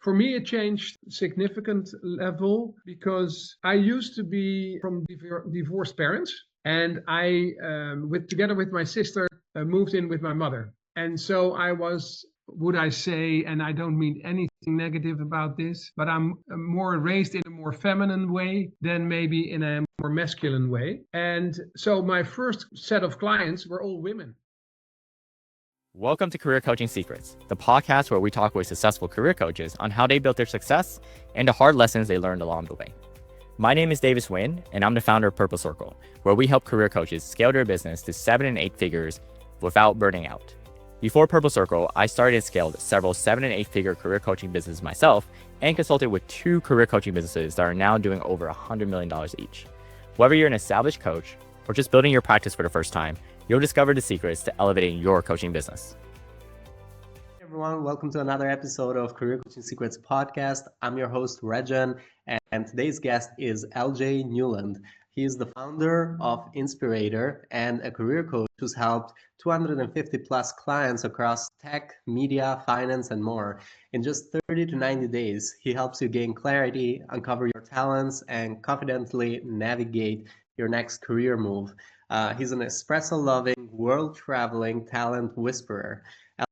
For me, it changed significant level because I used to be from divorced parents, and together with my sister, moved in with my mother. And so I was, would I say, and I don't mean anything negative about this, but I'm more raised in a more feminine way than maybe in a more masculine way. And so my first set of clients were all women. Welcome to Career Coaching Secrets, the podcast where we talk with successful career coaches on how they built their success and the hard lessons they learned along the way. My name is Davis Nguyen, and I'm the founder of Purple Circle, where we help career coaches scale their business to 7 and 8 figures without burning out. Before Purple Circle, I started and scaled several 7 and 8 figure career coaching businesses myself and consulted with 2 career coaching businesses that are now doing over $100 million each. Whether you're an established coach or just building your practice for the first time, you'll discover the secrets to elevating your coaching business. Hey everyone, welcome to another episode of Career Coaching Secrets podcast. I'm your host, Regan, and today's guest is LJ Nieulant. He is the founder of Inspirator and a career coach who's helped 250 plus clients across tech, media, finance, and more. In just 30 to 90 days, he helps you gain clarity, uncover your talents, and confidently navigate your next career move. He's an espresso-loving, world-traveling talent whisperer.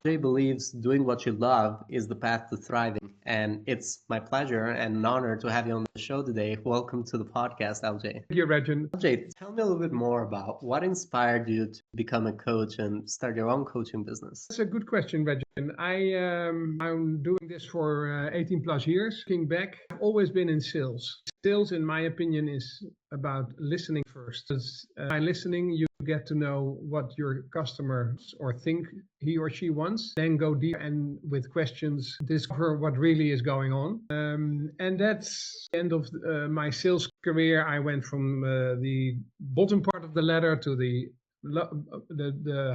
LJ believes doing what you love is the path to thriving, and it's my pleasure and an honor to have you on the show today. Welcome to the podcast, LJ. Thank you, Regan. LJ, tell me a little bit more about what inspired you to become a coach and start your own coaching business. That's a good question, Regan. I'm doing this for 18 plus years. Looking back, I've always been in sales. Sales, in my opinion, is about listening first. By listening, you get to know what your customers or think he or she wants, then go deep and with questions discover what really is going on. And that's the end of my sales career. I went from the bottom part of the ladder to the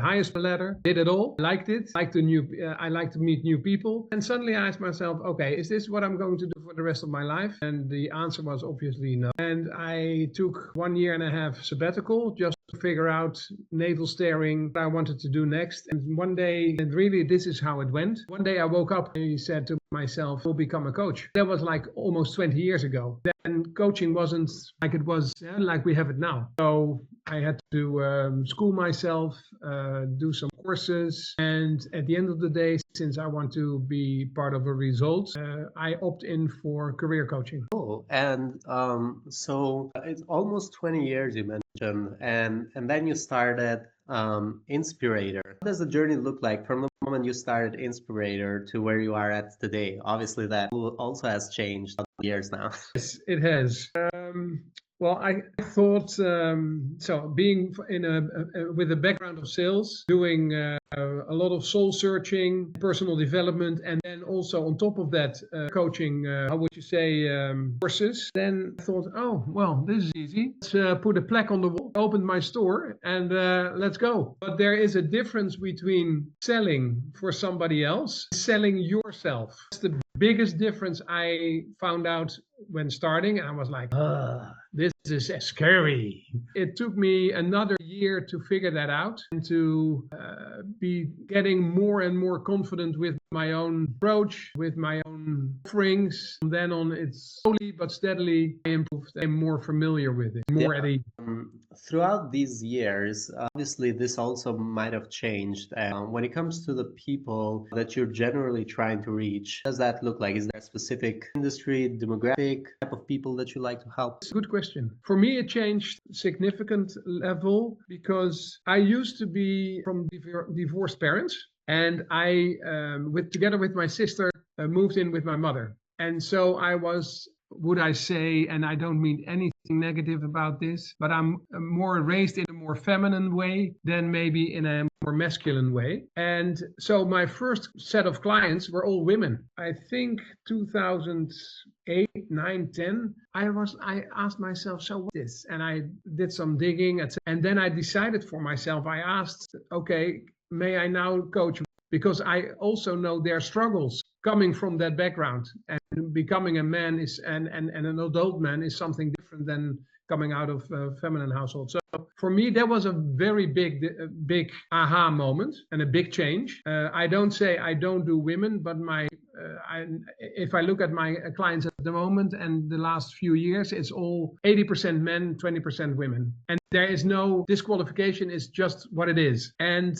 highest ladder. Did it all, liked it, I like to meet new people, and suddenly I asked myself, okay, is this what I'm going to do for the rest of my life? And the answer was obviously no. And I took 1.5 years sabbatical just to figure out, navel staring, what I wanted to do next. And one day, and really this is how it went, one day I woke up and said to myself, I'll become a coach. That was like almost 20 years ago. Then coaching wasn't like it was, like we have it now. So I had to school myself, do some courses, and at the end of the day, since I want to be part of a result, I opt in for career coaching. Cool. And so it's almost 20 years you mentioned, and then you started Inspirator. What does the journey look like from the moment you started Inspirator to where you are at today? Obviously, that also has changed over the years now. Yes, it has. Well, I thought, so being with a background of sales, doing a lot of soul searching, personal development, and then also on top of that, coaching, how would you say, courses. Then I thought, oh, well, this is easy. Let's put a plaque on the wall, opened my store, and let's go. But there is a difference between selling for somebody else, selling yourself. That's the biggest difference I found out when starting, and I was like, this is scary. It took me another year to figure that out and to be getting more and more confident with my own approach, with my own offerings. From then on, it's slowly but steadily improved. I'm more familiar with it, more at ease. Throughout these years, obviously this also might have changed. When it comes to the people that you're generally trying to reach, what does that look like? Is there a specific industry, demographic, type of people that you like to help? It's a good question. For me, it changed significant level because I used to be from divorced parents, and I, together with my sister, moved in with my mother. And so I was, would I say, and I don't mean anything negative about this, but I'm more raised in a more feminine way than maybe in a more masculine way. And so my first set of clients were all women. I think 2008, 9, 10, I asked myself, so what is this? And I did some digging, and then I decided for myself, I asked, okay, may I now coach? Because I also know their struggles coming from that background, and becoming a man is and an adult man is something different than coming out of a feminine household. So for me, that was a very big aha moment and a big change. I don't say I don't do women, but my if I look at my clients at the moment and the last few years, it's all 80% men, 20% women. And there is no disqualification, it's just what it is. And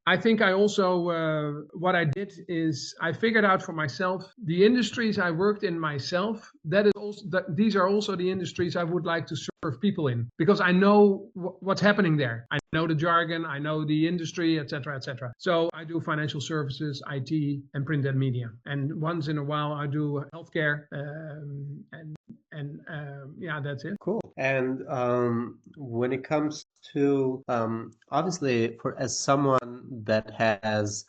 I think I also, what I did is I figured out for myself the industries I worked in myself, these are also the industries I would like to serve people in, because I know what's happening there. I know the jargon, I know the industry, etc., etc. So I do financial services, IT, and print and media. And once in a while I do healthcare, and yeah, that's it. Cool. And when it comes to obviously, for as someone that has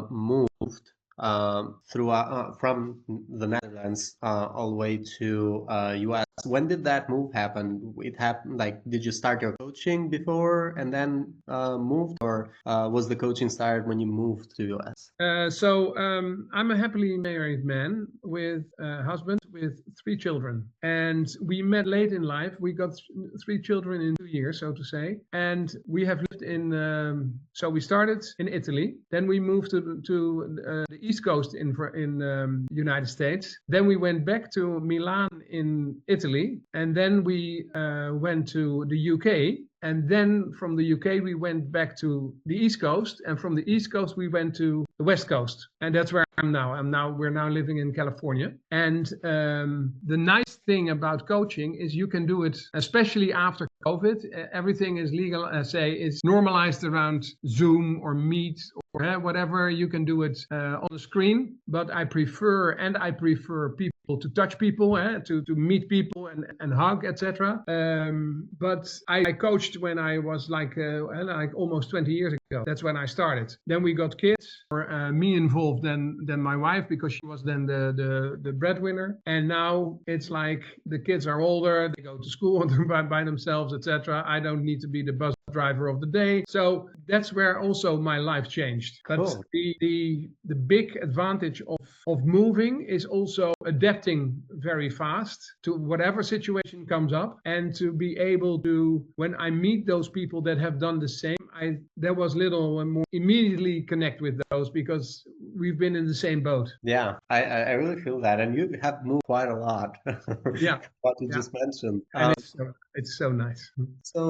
moved from the Netherlands all the way to US, when did that move happen? It happened like, did you start your coaching before and then moved, or was the coaching started when you moved to US? So I'm a happily married man with a husband with 3 children, and we met late in life. We got 3 children in 2 years, so to say, and we have lived in. So we started in Italy, then we moved to the East Coast in United States. Then we went back to Milan in Italy, and then we went to the UK. And then from the UK, we went back to the East Coast. And from the East Coast, we went to the West Coast. And that's where I'm now. We're now living in California. And the nice thing about coaching is you can do it, especially after COVID. Everything is legal, is normalized around Zoom or Meet or whatever. You can do it on the screen. But I prefer people to touch people, to meet people and hug, etc. But I coached when I was like almost 20 years ago. That's when I started. Then we got kids, or me involved than my wife, because she was then the breadwinner. And now it's like the kids are older, they go to school by themselves, etc. I don't need to be the bus driver of the day. So that's where also my life changed. But Cool. the big advantage of moving is also adapting very fast to whatever situation comes up, and to be able to, when I meet those people that have done the same, there was little more immediately connect with those, because we've been in the same boat. Yeah, I really feel that, and you have moved quite a lot. Yeah, What you yeah. just mentioned. And it's so nice. So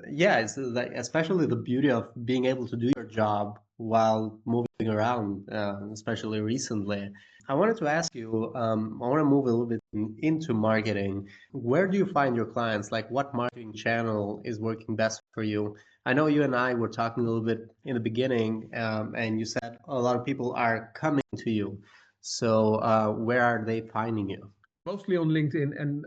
yeah, it's like, especially the beauty of being able to do your job while moving around, especially recently. I wanted to ask you, I want to move a little bit into marketing. Where do you find your clients? Like, what marketing channel is working best for you? I know you and I were talking a little bit in the beginning, and you said a lot of people are coming to you. So where are they finding you? Mostly on LinkedIn and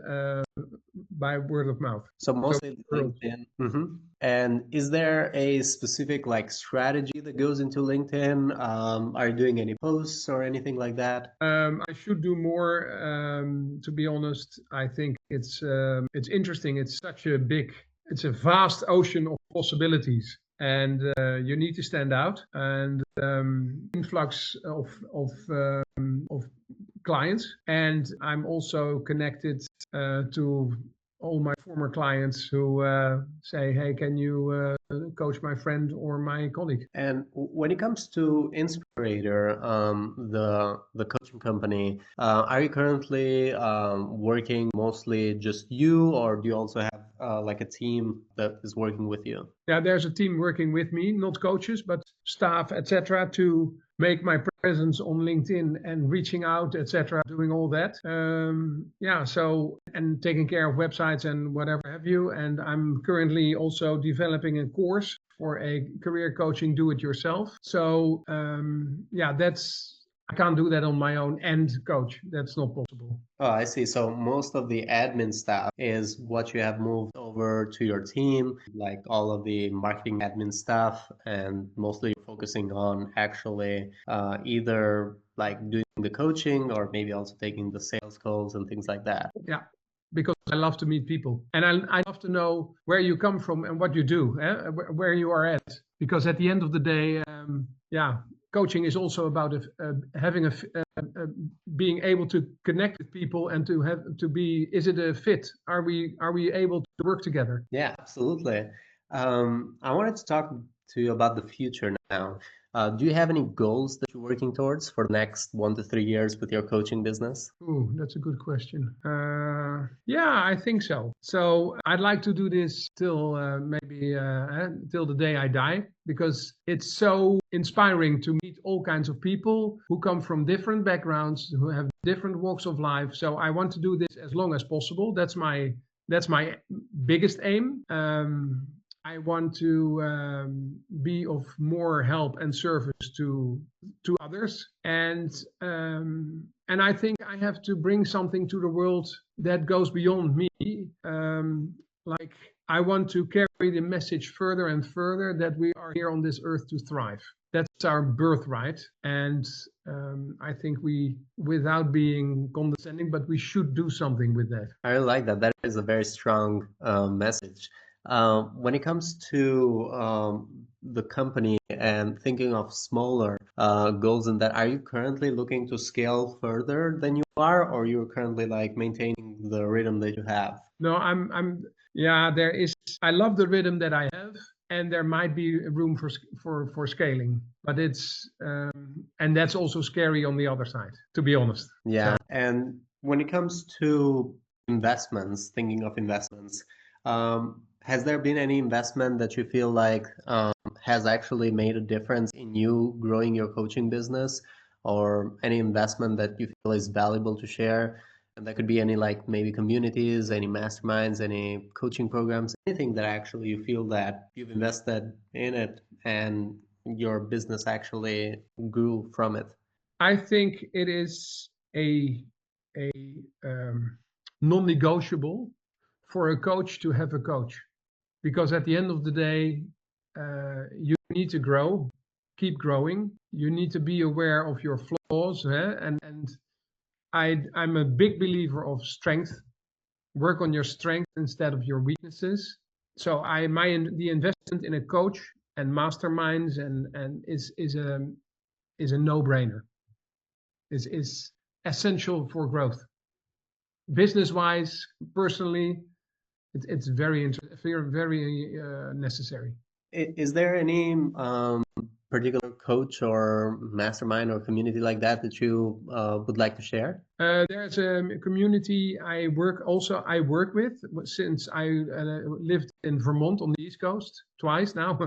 by word of mouth. So mostly referrals. LinkedIn. And is there a specific like strategy that goes into LinkedIn? Are you doing any posts or anything like that? I should do more. To be honest, I think it's interesting. It's a vast ocean of possibilities, and you need to stand out. And influx of clients, and I'm also connected to all my former clients who say, hey, can you coach my friend or my colleague? And when it comes to Inspirator, the coaching company, are you currently working mostly just you, or do you also have like a team that is working with you? Yeah, there's a team working with me, not coaches, but staff, etc., to make my presence on LinkedIn and reaching out, etc., doing all that. So, and taking care of websites and whatever have you. And I'm currently also developing a course for a career coaching do-it-yourself. So, I can't do that on my own and coach. That's not possible. Oh, I see. So most of the admin stuff is what you have moved over to your team, like all of the marketing admin stuff, and mostly you're focusing on actually either like doing the coaching or maybe also taking the sales calls and things like that. Yeah. Because I love to meet people, and I love to know where you come from and what you do, where you are at. Because at the end of the day, coaching is also about having being able to connect with people and is it a fit? Are we able to work together? Yeah, absolutely. I wanted to talk to you about the future now. Do you have any goals that you're working towards for the next 1 to 3 years with your coaching business? Ooh, that's a good question. Yeah, I think so. So I'd like to do this till maybe till the day I die, because it's so inspiring to meet all kinds of people who come from different backgrounds, who have different walks of life. So I want to do this as long as possible. That's my biggest aim. I want to be of more help and service to others, and I think I have to bring something to the world that goes beyond me. Like I want to carry the message further and further that we are here on this earth to thrive. That's our birthright, and I think we, without being condescending, but we should do something with that. I really like that. That is a very strong message. When it comes to the company and thinking of smaller goals in that, are you currently looking to scale further than you are, or you're currently like maintaining the rhythm that you have? No, yeah, there is, I love the rhythm that I have, and there might be room for scaling, but and that's also scary on the other side, to be honest. Yeah. And when it comes to investments, thinking of investments, has there been any investment that you feel like has actually made a difference in you growing your coaching business, or any investment that you feel is valuable to share? And that could be any, like, maybe communities, any masterminds, any coaching programs, anything that actually you feel that you've invested in it and your business actually grew from it. I think it is a non-negotiable for a coach to have a coach, because at the end of the day, you need to grow, keep growing. You need to be aware of your flaws, and I'm a big believer of strength. Work on your strength instead of your weaknesses. So the investment in a coach and masterminds and is a no-brainer. Is essential for growth. Business wise, personally, it's very necessary. Is there any particular coach or mastermind or community like that that you would like to share? There's a community I work with since I lived in Vermont on the East Coast twice now.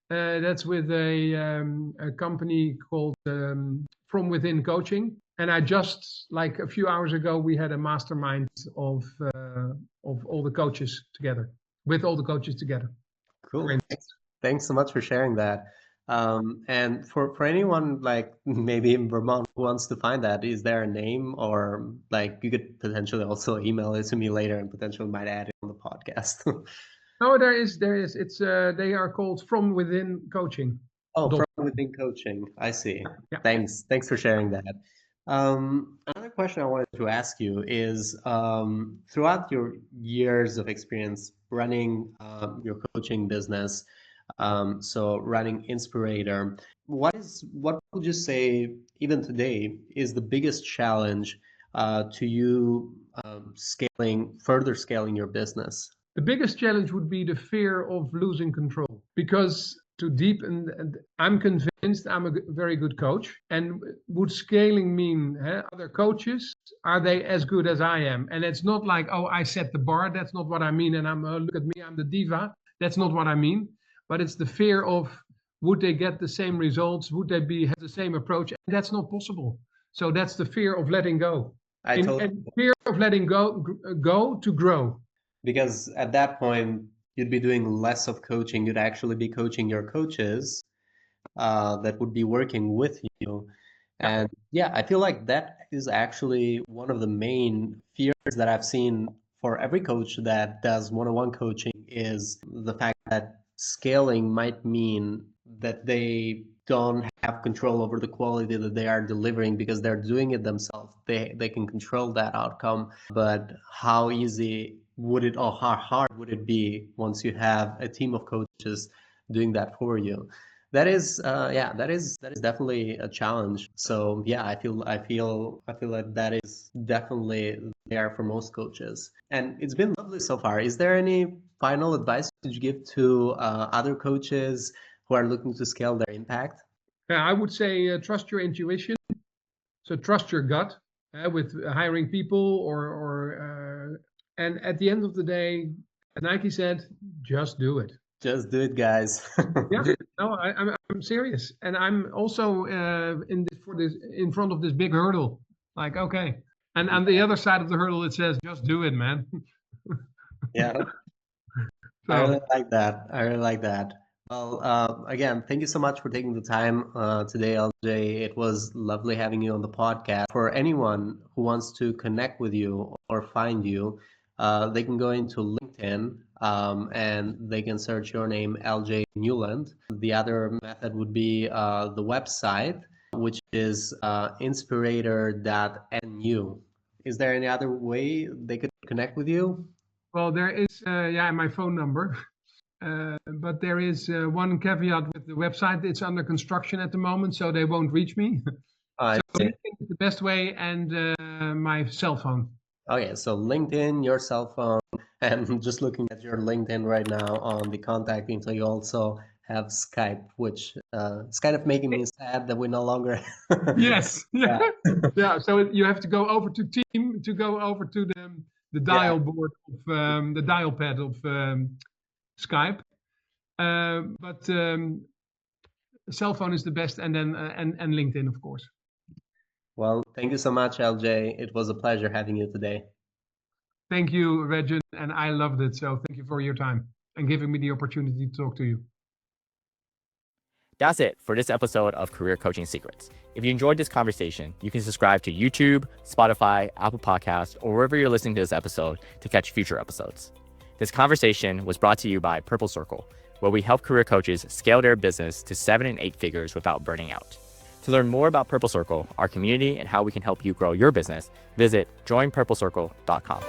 That's with a company called From Within Coaching, and I just, like a few hours ago, we had a mastermind of all the coaches together, with all the coaches together. Cool. Thanks so much for sharing that. And for anyone like maybe in Vermont who wants to find that, is there a name, or like you could potentially also email it to me later and potentially might add it on the podcast? Oh, there is. It's they are called From Within Coaching. Oh, From Within Coaching. I see. Yeah. Thanks for sharing that. Another question I wanted to ask you is, throughout your years of experience running your coaching business, so running Inspirator, what would you say even today is the biggest challenge to you further scaling your business? The biggest challenge would be the fear of losing control, because and I'm convinced I'm a very good coach. And would scaling mean other coaches? Are they as good as I am? And it's not like, oh, I set the bar. That's not what I mean. And look at me, I'm the diva. That's not what I mean. But it's the fear of, would they get the same results? Would they have the same approach? And that's not possible. So that's the fear of letting go. And fear of letting go to grow. Because at that point, you'd be doing less of coaching. You'd actually be coaching your coaches that would be working with you. And yeah, I feel like that is actually one of the main fears that I've seen for every coach that does one-on-one coaching, is the fact that scaling might mean that they don't have control over the quality that they are delivering because they're doing it themselves. They can control that outcome, but how easy would it, or how hard would it be once you have a team of coaches doing that for you? That is definitely a challenge. So yeah, I feel like that is definitely there for most coaches. And it's been lovely so far. Is there any final advice you give to other coaches who are looking to scale their impact? I would say trust your intuition. So trust your gut with hiring people and at the end of the day, Nike said, just do it. Just do it, guys. Yeah, no, I'm serious, and I'm also in front of this big hurdle. Like, okay, and on the other side of the hurdle, it says, just do it, man. Yeah, I So, really like that. I really like that. Well, again, thank you so much for taking the time today, LJ. It was lovely having you on the podcast. For anyone who wants to connect with you or find you, they can go into LinkedIn and they can search your name, LJ Nieulant. The other method would be the website, which is inspirator.nu. Is there any other way they could connect with you? well, there is my phone number. But there is one caveat with the website. It's under construction at the moment, so they won't reach me. I So see. LinkedIn is the best way, and my cell phone. Okay, so LinkedIn, your cell phone, and just looking at your LinkedIn right now on the contact info, you also have Skype, which it's kind of making me sad that we no longer. Yes. Yeah. Yeah. So you have to go over to Team to go over to the dial board of the dial pad of Skype. But cell phone is the best, and then and LinkedIn, of course. Well, thank you so much, LJ. It was a pleasure having you today. Thank you, Regin, and I loved it. So thank you for your time and giving me the opportunity to talk to you. That's it for this episode of Career Coaching Secrets. If you enjoyed this conversation, you can subscribe to YouTube, Spotify, Apple Podcasts, or wherever you're listening to this episode to catch future episodes. This conversation was brought to you by Purple Circle, where we help career coaches scale their business to 7 and 8 figures without burning out. To learn more about Purple Circle, our community, and how we can help you grow your business, visit joinpurplecircle.com.